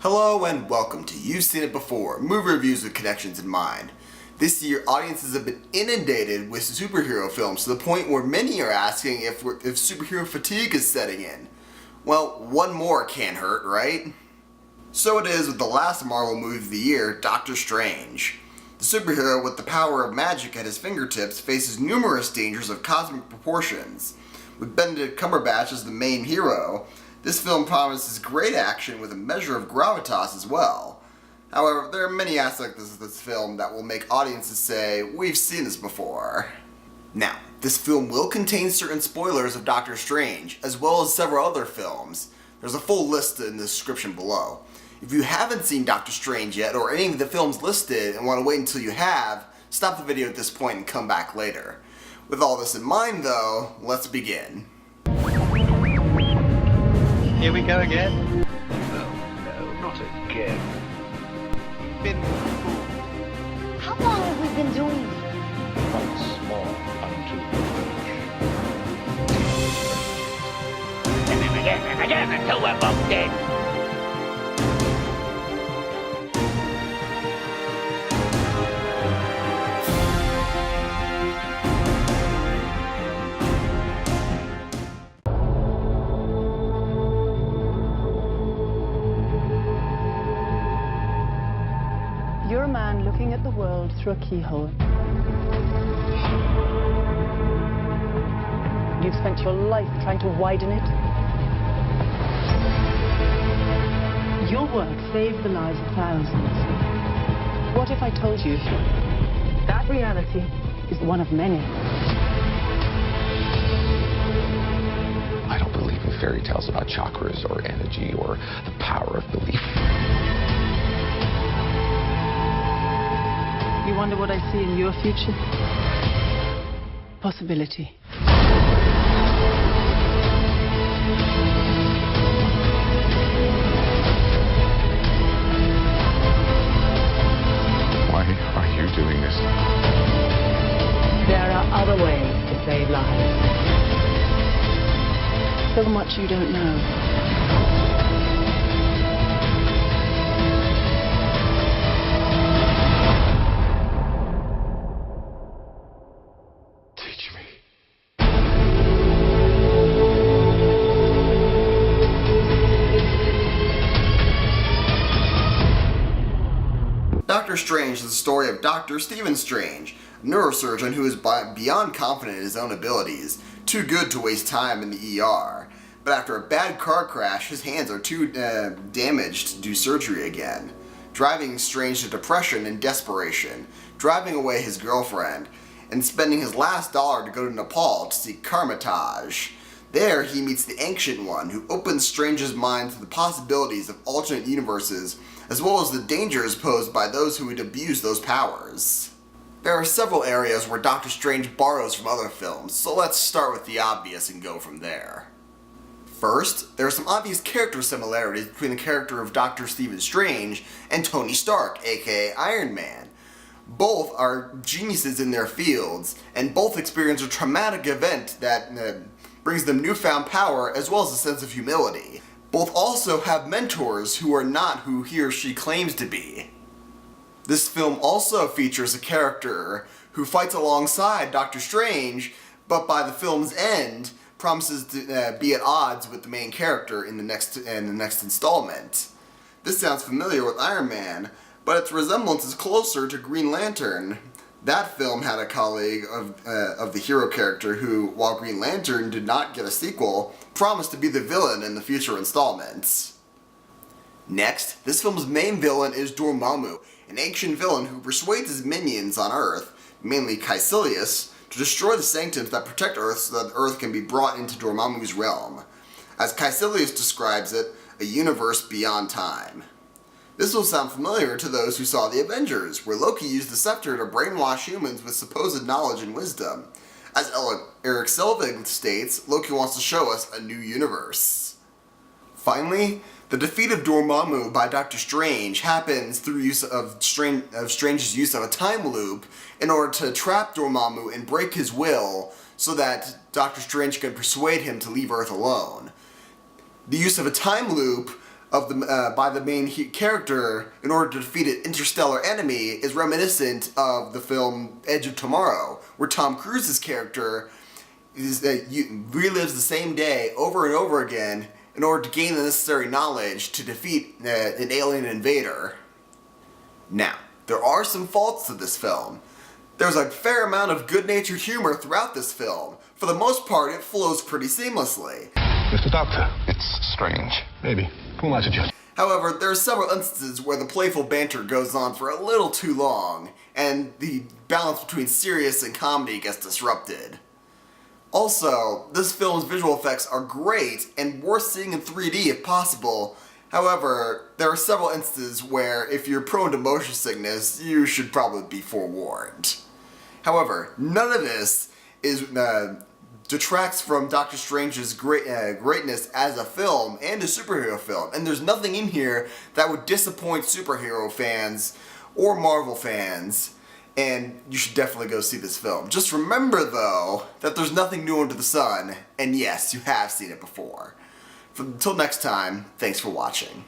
Hello and welcome to You've Seen It Before, movie reviews with connections in mind. This year, audiences have been inundated with superhero films to the point where many are asking if superhero fatigue is setting in. Well, one more can't hurt, right? So it is with the last Marvel movie of the year, Doctor Strange. The superhero with the power of magic at his fingertips faces numerous dangers of cosmic proportions. With Benedict Cumberbatch as the main hero, this film promises great action with a measure of gravitas as well. However, there are many aspects of this film that will make audiences say, we've seen this before. Now, this film will contain certain spoilers of Doctor Strange, as well as several other films. There's a full list in the description below. If you haven't seen Doctor Strange yet, or any of the films listed and want to wait until you have, stop the video at this point and come back later. With all this in mind though, let's begin. Here we go again? No, not again. Been How long have we been doing this? Once more unto the verge. And again, until we're both dead. You're a man looking at the world through a keyhole. You've spent your life trying to widen it. Your work saved the lives of thousands. What if I told you that reality is one of many? I don't believe in fairy tales about chakras or energy or the power of belief. You wonder what I see in your future? Possibility. Why are you doing this? There are other ways to save lives. So much you don't know. Teach me. Doctor Strange is the story of Dr. Stephen Strange, a neurosurgeon who is beyond confident in his own abilities, too good to waste time in the ER. But after a bad car crash, his hands are too damaged to do surgery again, driving Strange to depression and desperation, driving away his girlfriend, and spending his last dollar to go to Nepal to seek Karmatage. There, he meets the Ancient One, who opens Strange's mind to the possibilities of alternate universes, as well as the dangers posed by those who would abuse those powers. There are several areas where Doctor Strange borrows from other films, so let's start with the obvious and go from there. First, there are some obvious character similarities between the character of Dr. Stephen Strange and Tony Stark, aka Iron Man. Both are geniuses in their fields, and both experience a traumatic event that brings them newfound power as well as a sense of humility. Both also have mentors who are not who he or she claims to be. This film also features a character who fights alongside Doctor Strange, but by the film's end, promises to be at odds with the main character in the next installment. This sounds familiar with Iron Man, but its resemblance is closer to Green Lantern. That film had a colleague of the hero character who, while Green Lantern did not get a sequel, promised to be the villain in the future installments. Next, this film's main villain is Dormammu, an ancient villain who persuades his minions on Earth, mainly Caecilius, to destroy the sanctums that protect Earth so that Earth can be brought into Dormammu's realm. As Caecilius describes it, a universe beyond time. This will sound familiar to those who saw the Avengers, where Loki used the scepter to brainwash humans with supposed knowledge and wisdom. As Eric Selvig states, Loki wants to show us a new universe. Finally, the defeat of Dormammu by Doctor Strange happens through use of Strange's use of a time loop in order to trap Dormammu and break his will so that Doctor Strange can persuade him to leave Earth alone. The use of a time loop of the by the main character in order to defeat an interstellar enemy is reminiscent of the film Edge of Tomorrow, where Tom Cruise's character relives the same day over and over again in order to gain the necessary knowledge to defeat an alien invader. Now, there are some faults to this film. There's a fair amount of good-natured humor throughout this film. For the most part, it flows pretty seamlessly. Mr. Doctor, it's strange. Maybe. Who am I to judge? However, there are several instances where the playful banter goes on for a little too long, and the balance between serious and comedy gets disrupted. Also, this film's visual effects are great and worth seeing in 3D if possible. However, there are several instances where if you're prone to motion sickness, you should probably be forewarned. However, none of this detracts from Doctor Strange's greatness as a film and a superhero film, and there's nothing in here that would disappoint superhero fans or Marvel fans, and you should definitely go see this film. Just remember, though, that there's nothing new under the sun, and yes, you have seen it before. Until next time, thanks for watching.